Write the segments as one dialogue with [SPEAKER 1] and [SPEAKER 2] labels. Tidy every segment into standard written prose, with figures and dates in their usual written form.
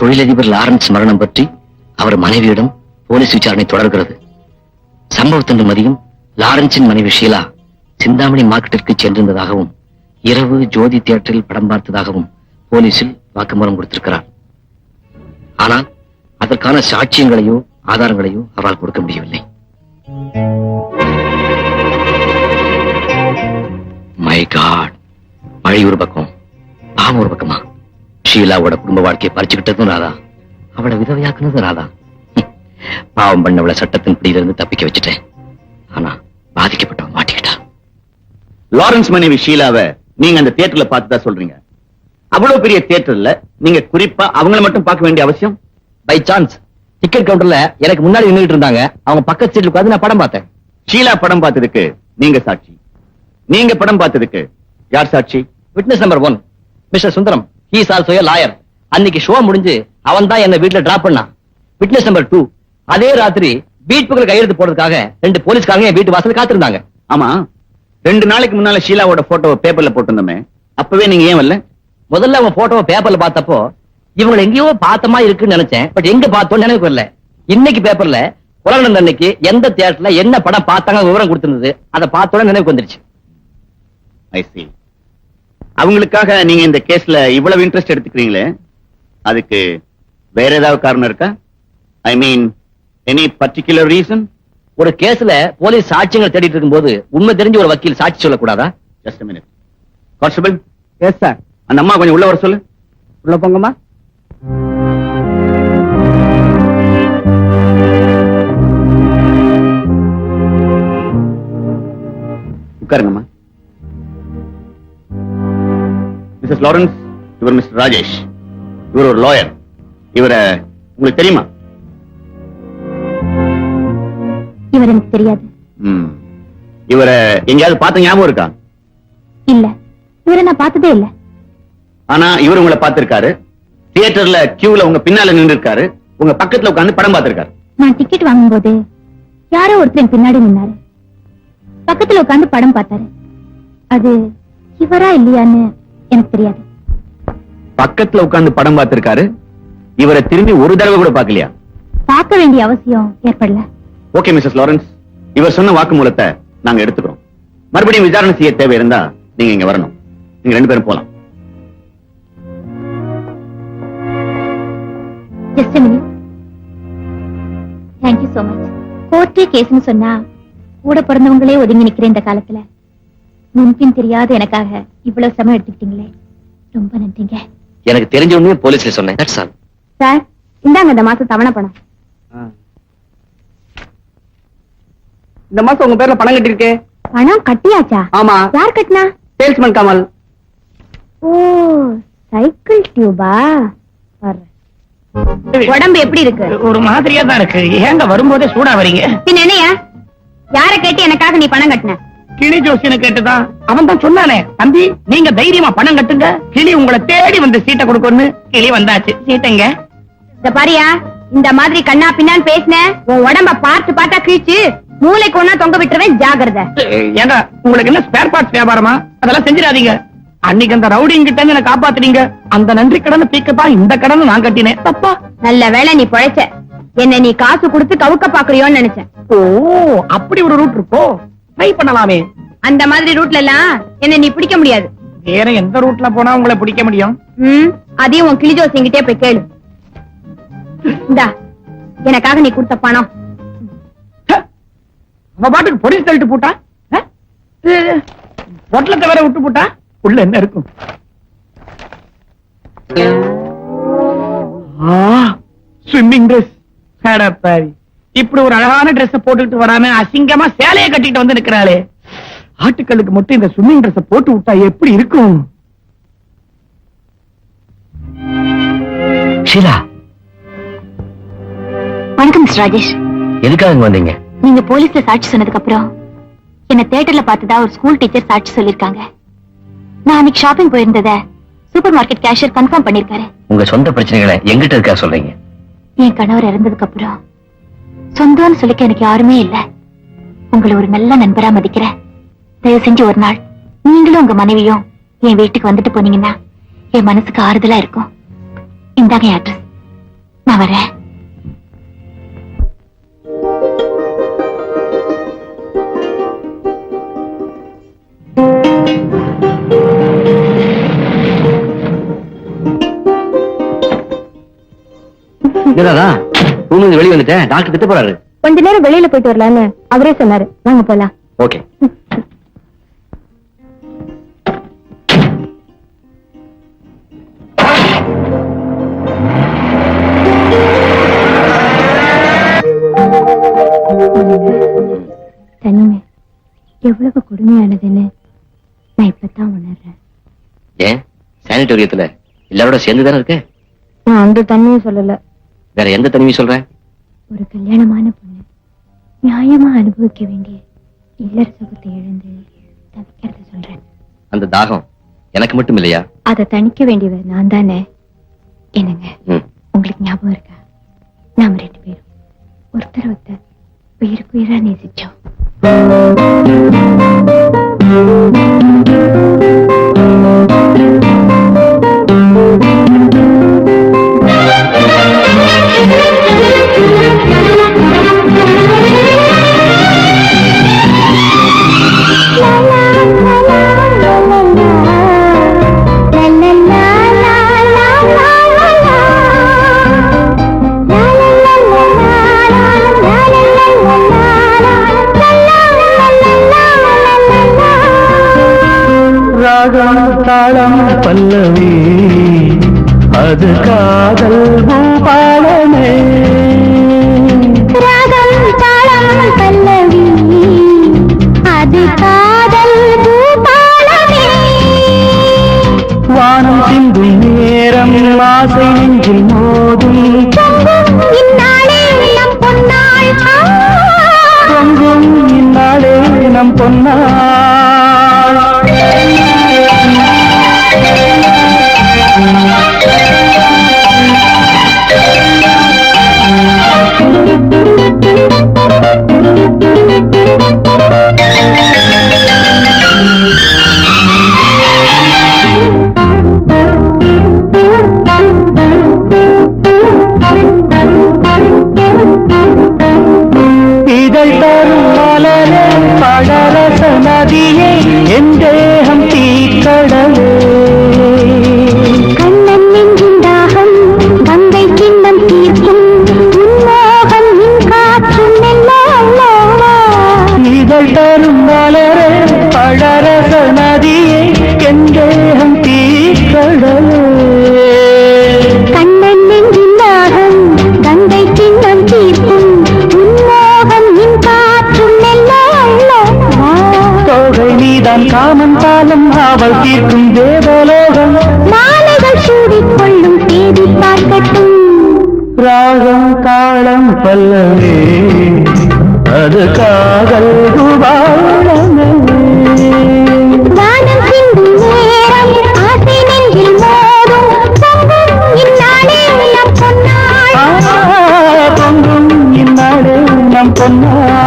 [SPEAKER 1] தொழிலதிபர் லாரன்ஸ் மரணம் பற்றி அவர் மனைவியிடம் போலீஸ் விசாரணை தொடர்கிறது. சம்பவத்தன்று மதியம் லாரன்ஸின் மனைவி ஷீலா சிந்தாமணி மார்க்கெட்டிற்கு சென்றிருந்ததாகவும் இரவு ஜோதி தியேட்டரில் படம் பார்த்ததாகவும் போலீசில் வாக்குமூலம் கொடுத்திருக்கிறார். ஆனால் அதற்கான சாட்சியங்களையோ ஆதாரங்களையோ அவரால் கொடுக்க முடியவில்லை. மை காட், மழை ஒரு பக்கம், பாவம் ஒரு பக்கமா. ஷீலாவோட குடும்ப வாழ்க்கையை பறிச்சுக்கிட்டதும் ராதா, அவளை விதவையாக்குனதும் ராதா. பாவம் பண்ணவளை சட்டத்தின் பிடியிலிருந்து தப்பிக்க வச்சுட்டேன். ஆனா பாதிக்கப்பட்டவன் மாட்டிக்கிட்டா.
[SPEAKER 2] லாரன்ஸ் மனைவி ஷீலாவை நீங்க அந்த தியேட்டர்ல பார்த்துதா சொல்றீங்க. அவ்வளவு பெரிய தியேட்டர்ல நீங்க குறிப்பா அவங்கள மட்டும் பார்க்க வேண்டிய அவசியம்?
[SPEAKER 1] பை சான்ஸ் டிக்கெட் கவுண்டர்ல எனக்கு முன்னாடி நின்றுட்டு இருந்தாங்க. அவங்க பக்கத்து சீட்ல உட்கார்ந்து நான் படம் பார்த்தேன்.
[SPEAKER 2] ஷீலா படம் பார்த்ததுக்கு நீங்க சாட்சி. நீங்க படம் பார்த்ததுக்கு யார் சாட்சி?
[SPEAKER 1] Witness number 1 mister Sundaram. He is also a lawyer. அன்னைக்கு ஷோ முடிஞ்சு அவன் தான் என்ன வீட்டுல டிராப் பண்ணான். விட்னஸ் நம்பர் 2 அதே ராத்திரி பீட்புக்ல கையெழுத்து போடுறதுக்காக 2 போலீஸ்காரங்க என் வீட்டு வாசல்ல காத்திருந்தாங்க.
[SPEAKER 2] ஆமா, 2 நாளைக்கு முன்னால ஷீலாவோட போட்டோவை பேப்பர்ல போட்டிருந்தோமே, அப்பவே நீங்க ஏன் வரல?
[SPEAKER 1] முதல்ல அவன் போட்டோவை பேப்பர்ல பார்த்தப்போ இவங்களை எங்கேயோ பார்த்தமா இருக்குன்னு நினைச்சேன். பட் எங்க பார்த்தோம்னு நினைவு வரல. இன்னைக்கு பேப்பர்ல உலகம் அன்னைக்கு எந்த தியேட்டர்ல என்ன படம் பார்த்தாங்க விவரம் கொடுத்திருந்தது. அதை பார்த்தோட நினைவுக்கு வந்துருச்சு.
[SPEAKER 2] ஐ see. அவங்களுக்காக நீங்க இந்த கேஸ்ல இவ்வளவு இன்ட்ரெஸ்ட் எடுத்துக்கிறீங்களே, அதுக்கு வேற ஏதாவது காரணம் இருக்கா? ஐ மீன் எனி பர்டிகுலர் ரீசன்?
[SPEAKER 1] ஒரு கேஸ்ல போலீஸ் சாட்சியங்கள் தேடிட்டு இருக்கும்போது உண்மை தெரிஞ்ச ஒரு வக்கீல் சாட்சி சொல்லக்கூடாதா?
[SPEAKER 2] Just a minute. Constable,
[SPEAKER 3] yes sir.
[SPEAKER 2] அந்த அம்மா கொஞ்சம் உள்ள வர சொல்லு.
[SPEAKER 3] உள்ள போங்கம்மா.
[SPEAKER 2] உட்காருங்கம்மா. மிஸ்ஸஸ் லாரன்ஸ், இவர் மிஸ்டர் ராஜேஷ். இவர் ஒரு லாயர். இவரை உங்களுக்கு தெரியுமா?
[SPEAKER 4] இவர் எனக்கு தெரியாது.
[SPEAKER 2] இவரை எங்கேயாவது பார்த்த ஞாபகம் இருக்கா?
[SPEAKER 4] இல்ல, இவரை நான் பார்த்ததே இல்ல.
[SPEAKER 2] ஆனா இவர் உங்களை பார்த்திருக்காரு. தியேட்டர்ல கியூல உங்க பின்னால நின்று இருக்காரு. உங்க பக்கத்துல உட்கார்ந்து படம் பார்த்திருக்காரு.
[SPEAKER 4] நான் டிக்கெட் வாங்கும் போது யாரோ ஒருத்தர் பின்னாடி நின்னாரு. பக்கத்துல உட்கார்ந்து படம் பார்த்தாரு. அது இவரா இல்லையான்னு எனக்கு தெரியாது.
[SPEAKER 2] பக்கத்துல உட்கார்ந்து படம் பார்த்திருக்காரு. இவரை திரும்பி ஒரு தடவை கூட பார்க்கலையா?
[SPEAKER 4] பார்க்க வேண்டிய அவசியம் ஏற்படல.
[SPEAKER 2] ஓகே மிஸ்ஸஸ் லாரன்ஸ், இவர் சொன்ன வாக்குமூலத்தை நாங்க எடுத்துக்கிறோம். மறுபடியும் விசாரணை செய்ய தேவை இருந்தா நீங்க இங்க வரணும். நீங்க 2 பேரும் போலாம்.
[SPEAKER 4] Just a minute. Thank you so much. கோர்ட்டே கேஸ்னு சொன்னா கூட பிறந்தவங்களே ஒதுங்கி நிக்கிற இந்த காலத்துல முன்பின் தெரியாத எனக்காக இவ்வளவு சமயம் எடுத்துக்கிட்டீங்களே, ரொம்ப நன்றிங்க.
[SPEAKER 1] எனக்கு தெரிஞ்ச உடனே போலீஸ்ல சொன்னேன். That's all.
[SPEAKER 4] சார், இந்தாங்க இந்த மாசம் தவணை பணம்.
[SPEAKER 3] இந்த மாசம் உங்க பேர்ல பணம் கட்டிருக்கு.
[SPEAKER 4] பணம் கட்டியாச்சா?
[SPEAKER 3] ஆமா.
[SPEAKER 4] யார் கட்டினா?
[SPEAKER 3] சேல்ஸ்மேன் கமல்.
[SPEAKER 4] ஓ, சைக்கிள் டியூபா? உடம்பு எப்படி இருக்கு?
[SPEAKER 5] ஒரு மாதிரியா தான் இருக்கு. ஏங்க வரும்போதே சூடா வரீங்க?
[SPEAKER 4] பின்ன என்னையா, யார கேட்டு எனக்காக நீ பணம் கட்டின?
[SPEAKER 5] கிளி ஜோசியனை கேட்டுதான். அவன் தான் சொன்னானே, தம்பி நீங்க தைரியமா பணம் கட்டுங்க, கிளி உங்களை தேடி வந்து சீட்டை கொடுக்கணும்னு. கிளி வந்தாச்சு. சீட்டைங்க.
[SPEAKER 4] இந்த பாரியா, இந்த மாதிரி கண்ணா பின்னான்னு பேசின உன் உடம்ப பார்த்து பார்த்தா கிழிச்சு மூளைக்கு ஒன்னா தொங்க விட்டுருவேன், ஜாகிரதை.
[SPEAKER 5] ஏங்க உங்களுக்கு என்ன ஸ்பேர் பார்ட்ஸ் வியாபாரமா? அதெல்லாம் செஞ்சிடாதீங்க. அன்னைக்கு அந்த ரவுடிங் கிட்ட இருந்து காப்பாத்துறீங்க. அந்த நன்றி கடனை தீக்கத்தான் இந்த கடனை நான் கட்டினேன். தப்பா?
[SPEAKER 4] நல்ல வேளை நீ பொழைச்ச. என்ன நீ காசு கொடுத்து கவுக்க பாக்குறியோன்னு நினைச்சேன்.
[SPEAKER 5] ஓ, அப்படி ஒரு ரூட் இருக்கோ? ட்ரை பண்ணலாமே.
[SPEAKER 4] அந்த மாதிரி ரூட்ல எல்லாம் என்ன நீ பிடிக்க முடியாது.
[SPEAKER 5] வேற எந்த ரூட்ல போனா உங்களை பிடிக்க முடியும்?
[SPEAKER 4] அதையும் உன் கிளிஜோசிங்கிட்டே போய் கேளு. இந்தா, எனக்காக நீ கொடுத்த பணம்.
[SPEAKER 5] அவ பாட்டுக்கு பொடிச்சு தள்ளிட்டு போட்டா, பொட்டலத்தை வேற விட்டு போட்டா, உள்ள என்ன இருக்கும்? Swimming dress. இப்படி ஒரு அழகான ட்ரெஸ் போட்டுக்கிட்டு வராம அசிங்கமா சேலையை கட்டிட்டு வந்து நிக்கிறாளே. ஆட்டுக்களுக்கு மட்டும் இந்த ஸ்விம்மிங் ட்ரெஸ் போட்டு விட்டா எப்படி இருக்கும்?
[SPEAKER 1] ஷீலா,
[SPEAKER 4] வணக்கம் மிஸ்டர் ராஜேஷ்.
[SPEAKER 1] எதுக்காக இங்க வந்தீங்க?
[SPEAKER 4] நீங்க போலீஸ்ல சாட்சி சொன்னதுக்கு அப்புறம் என்ன தியேட்டர்ல பார்த்ததா ஒரு ஸ்கூல் டீச்சர் சாட்சி சொல்லிருக்காங்க. நான் அன்னைக்கு ஷாப்பிங் போயிருந்தத சூப்பர் மார்க்கெட் கேஷியர் கன்ஃபார்ம் பண்ணிருக்காரு.
[SPEAKER 1] உங்க சொந்த பிரச்சனைகளை எங்கிட்ட இருக்கா சொல்றீங்க?
[SPEAKER 4] என் கணவர் இறந்ததுக்கு அப்புறம் சொந்தம்னு சொல்லிக்க எனக்கு யாருமே இல்ல. உங்களை ஒரு நல்ல நண்பரா மதிக்கிறேன். தயவு செஞ்சு ஒரு நாள் நீங்களும் உங்க மனைவியும் என் வீட்டுக்கு வந்துட்டு போனீங்கன்னா என் மனசுக்கு ஆறுதலா இருக்கும். இந்தாங்க அட்ரஸ். நான் வரேன்.
[SPEAKER 1] வெளியே வந்துட்டேன். டாக்டர் திட்ட போறாரு.
[SPEAKER 4] கொஞ்ச நேரம் வெளியில போயிட்டு வரலான்னு அவரே சொன்னாரு. வாங்க போலாம்.
[SPEAKER 1] ஓகே.
[SPEAKER 4] தனிமை எவ்வளவு கொடுமையானதுன்னு நான் இப்பதான் உணர்றேன்.
[SPEAKER 1] ஏன் சானிட்டோரியத்துல எல்லாரோட சேர்ந்து தானே இருக்க?
[SPEAKER 4] நான் அந்த தனிமையை சொல்லல.
[SPEAKER 1] வேற எந்த தனிமையை சொல்ற?
[SPEAKER 4] ஒரு கல்யாணமான பொண்ணு நியாயமா அனுபவிக்க வேண்டிய இல்லற சுகத்தை இழந்து தவிக்கிறத சொல்றேன்.
[SPEAKER 1] அந்த தாகம் எனக்கு மட்டும் இல்லையா?
[SPEAKER 4] அதை தணிக்க வேண்டியவர் நான் தானே. என்னங்க, உங்களுக்கு ஞாபகம் இருக்கா? நாம 2 பேரும் ஒருத்தர் ஒருத்தர் உயிருக்கு உயிரா நேசிச்சோம்.
[SPEAKER 5] தாளம் பல்லவி அது காதல் பூபாலமே.
[SPEAKER 4] ராகம் தாளம் பல்லவி அது காதல் பூபாலமே.
[SPEAKER 5] வானம் சிந்தும் நேரம் ஆசை நெஞ்சில் மோதும்
[SPEAKER 4] இந்நாளே நம் பொன்னாள்.
[SPEAKER 5] பொங்கும் இந்நாளே நம் பொன்னாள். இதழ் தரும் மலரே பழரச நதியே என் தேகம் தீக்கடலே.
[SPEAKER 4] கண்ணன் நெஞ்சின் தாகம் கங்கை கிண்ணம் தீர்க்கும் உன்மோகம் நின் காற்றும் மெல்ல.
[SPEAKER 5] இதழ் தரும் மலரே பழரச நதியே என் தேகம் தீக்கடலே.
[SPEAKER 4] கண்ணன் நெஞ்சின் தாகம் கங்கை கிண்ணம் தீர்க்கும் உன்மோகம் நின் காற்றும் மெல்ல.
[SPEAKER 5] தோகை நீதான் காமன் காலம் அவள் தீர்க்கும் தேவலோகம்.
[SPEAKER 4] மாலைகள் சூடிக்கொள்ளும் தேதி பார்க்கட்டும்.
[SPEAKER 5] ராகம் தாளம் பல்லவி அது காதல் பூபாலமே.
[SPEAKER 4] வானம் சிந்தும் நேரம் ஆசை நெஞ்சில் மோதும் பொங்கும் இந்நாளே நம் பொன்னாள்.
[SPEAKER 5] பொங்கும் இந்நாளே நம் பொன்னாள்.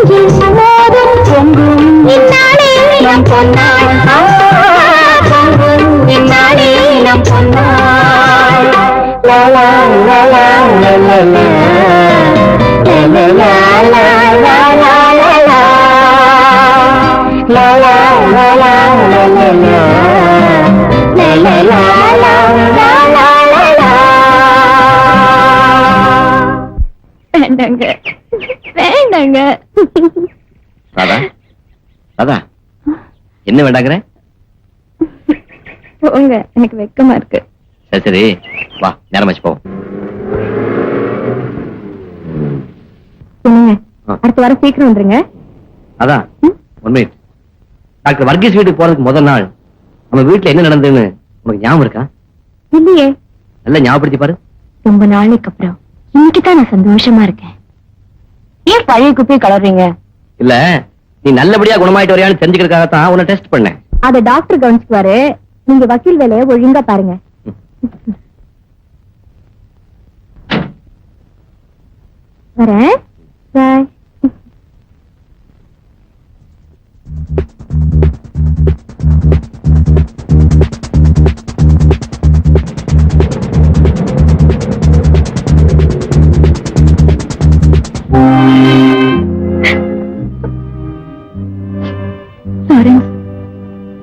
[SPEAKER 4] நெஞ்சில் மோதும் பொங்கும் இந்நாளே நம் பொன்னாள் பொங்கும் இந்நாளே நம் பொன்னாள் லா லா லா லா லா லா லா லா லா லா லா லா la la la la la la la la la la la la la வேண்டாங்க வேண்டாங்க
[SPEAKER 1] ராதா ராதா என்ன வேண்டாங்கிற?
[SPEAKER 4] போங்க, எனக்கு வெக்கமா இருக்கு.
[SPEAKER 1] சரி சரி வா, நேரமாச்சு போவோம்.
[SPEAKER 4] அடுத்த வாரம் சீக்கிரம் வந்துருங்க.
[SPEAKER 1] அதான் ஒன் மினிட். டாக்டர் வர்கீஸ் வீட்டுக்கு போறதுக்கு முதல் நாள் நம்ம வீட்டுல என்ன நடந்ததுன்னு உனக்கு ஞாபகம் இருக்கா?
[SPEAKER 4] இல்லையே.
[SPEAKER 1] நல்லா ஞாபகப்படுத்தி பாரு.
[SPEAKER 4] ரொம்ப நாளைக்கு அப்புறம் இன்னைக்குதான் நான் சந்தோஷமா இருக்கேன். ஏன் பழைய குப்பையை கலர்றீங்க?
[SPEAKER 1] இல்ல, நீ நல்லபடியா குணமாயிட்டு வரையான்னு தெரிஞ்சுக்கிறதுக்காகத்தான் உன்னை டெஸ்ட் பண்ணேன்.
[SPEAKER 4] அத டாக்டர் கவனிச்சுக்குவாரு. நீங்க வக்கீல் வேலையை ஒழுங்கா பாருங்க. வரேன். பாய்.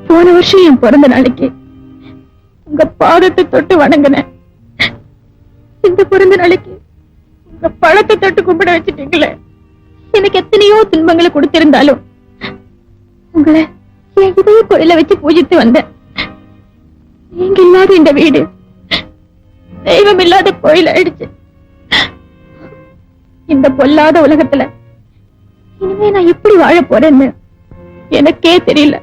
[SPEAKER 4] போன வருஷம் என் பிறந்த நாளைக்கு உங்க பாதத்தை தொட்டு வணங்கினேன். இந்த பிறந்த நாளைக்கு உங்க பழத்தை தொட்டு கும்பிட வச்சுட்டீங்களே. எனக்கு எத்தனையோ துன்பங்களை கொடுத்திருந்தாலும் உங்களை என் இதய கோயில வச்சு பூஜித்து வந்தேன். நீங்க இல்லாத இந்த வீடு தெய்வம் இல்லாத கோயில் ஆயிடுச்சு. இந்த பொல்லாத உலகத்துல இனிமே நான் எப்படி வாழ போறேன்னு எனக்கே தெரியல.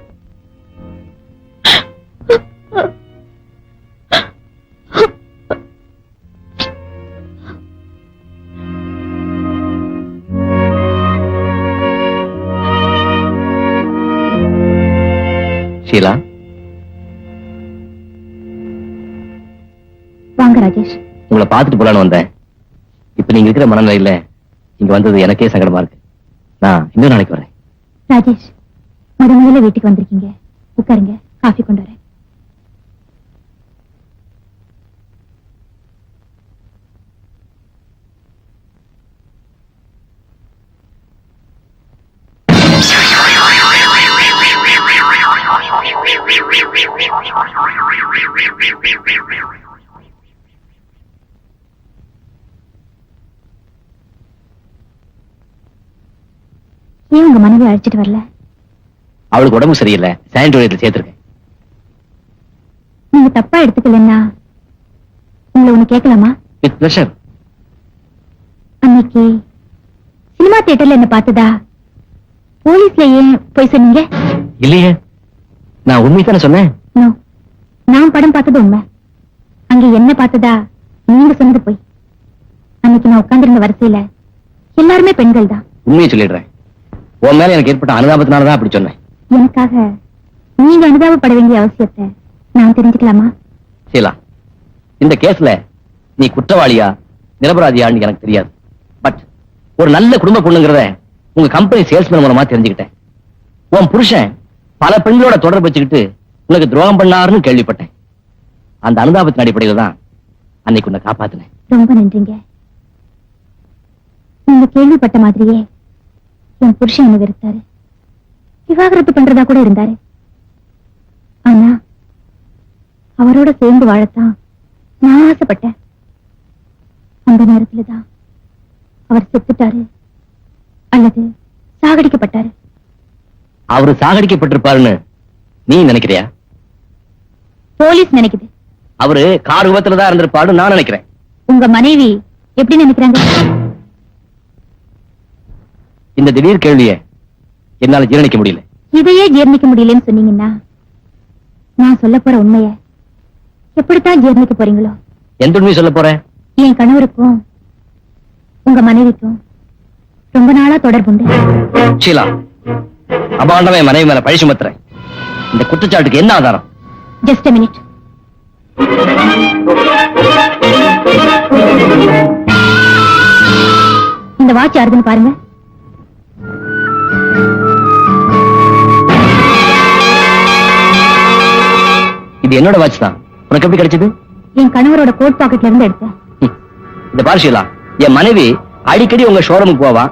[SPEAKER 1] ஷீலா,
[SPEAKER 4] வாங்க ராஜேஷ்.
[SPEAKER 1] உங்களை பார்த்துட்டு போலான்னு வந்தேன். இப்ப நீங்க இருக்கிற மனநிலையில இங்க வந்தது எனக்கே சங்கடமா இருக்கு. நான் இன்னொரு நாளைக்கு வரேன்.
[SPEAKER 4] ராஜேஷ், முதல்ல வீட்டுக்கு வந்திருக்கீங்க, உட்காருங்க, காஃபி கொண்டு வரேன். ஏன் உங்க மனைவி அழைச்சிட்டு வரல?
[SPEAKER 1] அவளுக்கு உடம்பு சரியில்லை, சானிட்டோரியத்தில் சேர்த்திருக்கேன்.
[SPEAKER 4] நீங்க தப்பா எடுத்துக்கலன்னா உங்களை ஒண்ணு கேட்கலாமா?
[SPEAKER 1] With pleasure.
[SPEAKER 4] அன்னைக்கு சினிமா தியேட்டர்ல என்ன பார்த்ததா போலீஸ்ல ஏன் போய் சொன்னீங்க?
[SPEAKER 1] இல்லையே, நான் உண்மை தானே சொன்னேன்.
[SPEAKER 4] No, நான் படம் பார்த்தது உண்மை. அங்க என்ன பார்த்ததா நீங்க சொன்னது போய். அன்னைக்கு நான் உட்கார்ந்திருந்த வரிசையில எல்லாருமே பெண்கள் தான்.
[SPEAKER 1] உண்மையை சொல்லிடுறேன். உன் மேல எனக்கு ஏற்பட்ட அனுதாபத்தினாலதான் அப்படி சொன்னேன்.
[SPEAKER 4] எனக்காக நீங்க அனுதாபப்பட வேண்டிய அவசியத்தை நான் தெரிஞ்சுக்கலாமா?
[SPEAKER 1] ஷீலா, இந்த கேஸ்ல நீ குற்றவாளியா நிரபராதியான்னு எனக்கு தெரியாது. பட் ஒரு நல்ல குடும்ப பொண்ணுங்கிறத உங்க கம்பெனி சேல்ஸ்மேன் மூலமா தெரிஞ்சுக்கிட்டேன். உன் புருஷன் பல பெண்களோட தொடர்பு வச்சுக்கிட்டு உனக்கு துரோகம் பண்ணாருன்னு கேள்விப்பட்டேன். அந்த அனுதாபத்தின் அடிப்படையில தான் அன்னைக்கு உன்னை காப்பாத்தினேன்.
[SPEAKER 4] ரொம்ப நன்றிங்க. நீங்க கேள்விப்பட்ட மாதிரியே என் புருஷன் என்ன வெறுத்தாரு, விவாகரத்து பண்றதா கூட இருந்தாரு. ஆனா அவரோட சேர்ந்து வாழத்தான் நான் ஆசைப்பட்டேன். அந்த நேரத்துலதான் அவர் செத்துட்டாரு அல்லது சாகடிக்கப்பட்டாரு.
[SPEAKER 1] அவரு சாகடிக்கப்பட்டிருப்பாருன்னு நீ நினைக்கிறியா?
[SPEAKER 4] போலீஸ் நினைக்குது.
[SPEAKER 1] அவரு கார் விபத்துலதான் இருந்திருப்பாருன்னு நான் நினைக்கிறேன்.
[SPEAKER 4] உங்க மனைவி எப்படி நினைக்கிறாங்க?
[SPEAKER 1] இந்த திடீர் கேள்வியை என்னால ஜீரணிக்க முடியல.
[SPEAKER 4] இதையே ஜீர்ணிக்க முடியலன்னு சொன்னீங்கன்னா நான் சொல்ல போற உண்மைய எப்படித்தான் ஜீர்ணிக்க போறீங்களோ?
[SPEAKER 1] எந்த உண்மையை சொல்ல போறேன்?
[SPEAKER 4] என் கணவருக்கும் உங்க மனைவிக்கும் ரொம்ப நாளா தொடர்புண்டு.
[SPEAKER 1] ஷீலா, அபாண்டமே மனைவி மேல பழி சுமத்துறேன். இந்த குற்றச்சாட்டுக்கு என்ன ஆதாரம்?
[SPEAKER 4] Just a minute. இந்த வாட்ச் யாருதுன்னு பாருங்க.
[SPEAKER 1] இது என்னோட வாட்ச் தான். உனக்கு எப்படி கிடைச்சது?
[SPEAKER 4] என் கணவரோட கோட் பாக்கெட்ல இருந்து எடுத்தேன்.
[SPEAKER 1] இந்த பார்ஷியலா, என் மனைவி அடிக்கடி உங்க ஷோரூமுக்கு போவா.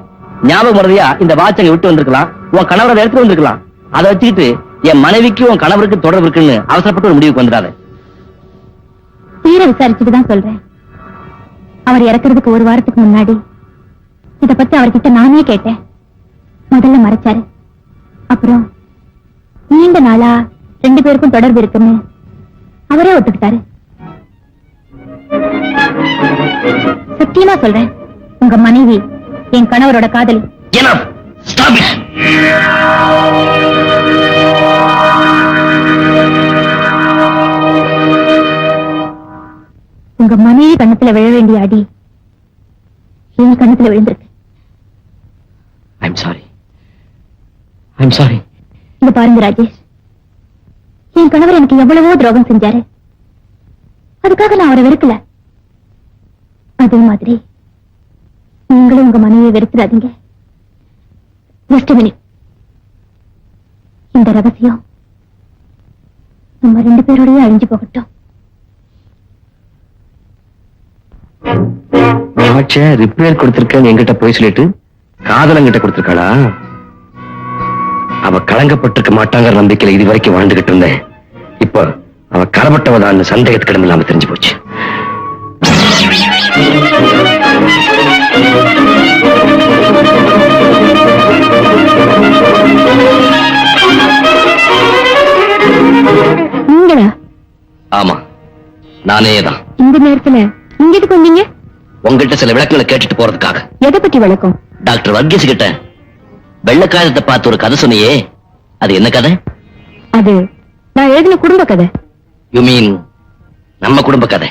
[SPEAKER 1] ஞாபகம் மறதியா இந்த வாட்ச் அங்க விட்டு வந்திருக்கலாம், உன் கணவரோட எடுத்துட்டு வந்திருக்கலாம். அதை வச்சுக்கிட்டு என் மனைவிக்கு உன் கணவருக்கு தொடர்பு இருக்குன்னு அவசரப்பட்டு ஒரு முடிவுக்கு வந்துடாத.
[SPEAKER 4] தீர விசாரிச்சுட்டு தான் சொல்றேன். அவர் இறக்குறதுக்கு ஒரு வாரத்துக்கு முன்னாடி இத பத்தி அவர்கிட்ட நானே கேட்டேன். முதல்ல மறைச்சாரு. அப்புறம் நீண்ட நாளா 2 பேருக்கும் தொடர்பு இருக்குன்னு அவரே ஒத்துக்கிட்டாரு. சத்தியமா சொல்றேன், உங்க மனைவி என் கணவரோட காதலி.
[SPEAKER 1] Enough! Stop it!
[SPEAKER 4] உங்க மனைவி கண்ணத்துல விழ வேண்டிய அடி என் கண்ணத்துல விழுந்திருக்கு.
[SPEAKER 1] I'm sorry. I'm sorry.
[SPEAKER 4] இத பாருங்க ராஜேஷ், என் கணவர் எனக்கு எவ்வளவோ துரோகம் செஞ்சாரு. அதுக்காக நான் அவரை வெறுக்கல. அதே மாதிரி நீங்களும் உங்க மனைவியை வெறுத்துடாதீங்க. Just a minute. இந்த ரகசியம் நம்ம 2 பேரோடய அழிஞ்சு போகட்டும்.
[SPEAKER 1] வாட்ச ரிப்பேர் கொடுத்திருக்கேன்னு என்கிட்ட போய் சொல்லிட்டு காதலங்கிட்ட கொடுத்திருக்காளா? அவ கலங்கப்பட்டிருக்க மாட்டாங்கிற நம்பிக்கையில இது வரைக்கும் வாழ்ந்துகிட்டு இருந்தேன். இப்ப அவ கரப்பட்டவதான் சந்தேகத்துக்கு இடம் இல்லாம தெரிஞ்சு போச்சு.
[SPEAKER 4] நீங்களா?
[SPEAKER 1] ஆமா, நானே தான்.
[SPEAKER 4] இந்த நேரத்துல இங்கிட்டு வந்தீங்க?
[SPEAKER 1] உங்ககிட்ட சில விளக்கங்களை கேட்டுட்டு போறதுக்காக.
[SPEAKER 4] எதை பத்தி விளக்கம்?
[SPEAKER 1] டாக்டர் வர்கீஸ் கிட்ட வெள்ளக்காயத்தை பார்த்து ஒரு கதை சொன்னியே, அது என்ன கதை?
[SPEAKER 4] அது நான் எழுதின குடும்ப கதை.
[SPEAKER 1] யூ மீன் நம்ம குடும்ப கதை?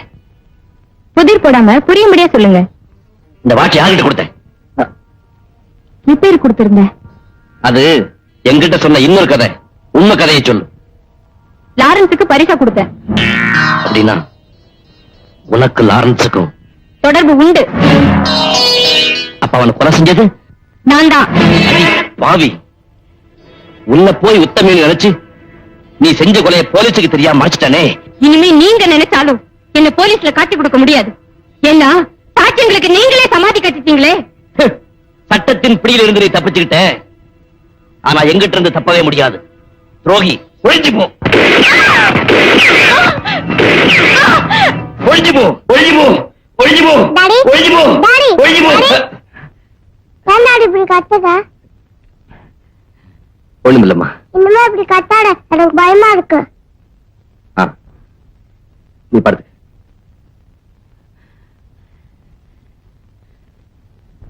[SPEAKER 4] புதிர் போடாம புரியும்படியா சொல்லுங்க.
[SPEAKER 1] இந்த வாட்ச் யார்கிட்ட கொடுத்தேன்?
[SPEAKER 4] ரிப்பேர் கொடுத்திருந்தேன்.
[SPEAKER 1] அது என்கிட்ட சொன்ன இன்னொரு கதை. உண்மை கதையை சொல்லு.
[SPEAKER 4] லாரன்ஸுக்கு பரிசா கொடுத்தேன்.
[SPEAKER 1] அப்படின்னா உனக்கு லாரன்ஸுக்கும்
[SPEAKER 4] தொடர்பு உண்டு.
[SPEAKER 1] அப்ப அவனை கொலை செஞ்சது
[SPEAKER 4] நான் தான்.
[SPEAKER 1] பாவி, உன்னை போய் உத்தமின்னு நினைச்சு நீ செஞ்ச கொலையை போலீஸுக்கு தெரியாம மறைச்சிட்டானே.
[SPEAKER 4] இனிமே நீங்க நினைச்சாலும் என்ன போலீஸ்ல காட்டி கொடுக்க முடியாது. ஏன்னா சாட்சியங்களுக்கு நீங்களே சமாதி கட்டிட்டீங்களே.
[SPEAKER 1] சட்டத்தின் பிடியில் இருந்து நீ தப்பிச்சுக்கிட்ட. ஆனா எங்கிட்ட இருந்து தப்பவே முடியாது. துரோகி, ஒழிஞ்சு போ. ஒழிஞ்சு போ, ஒழிஞ்சு போ, ஒழிஞ்சு போ,
[SPEAKER 6] டாடி,
[SPEAKER 1] ஒழிஞ்சு போ,
[SPEAKER 6] டாடி,
[SPEAKER 1] ஒழிஞ்சு போ.
[SPEAKER 6] டாடி. ஏன்டா இப்படி கத்துற?
[SPEAKER 1] ஒண்ணுமில்லம்மா.
[SPEAKER 6] இனிமே இப்படி கத்தாட, எனக்கு பயமா இருக்கு.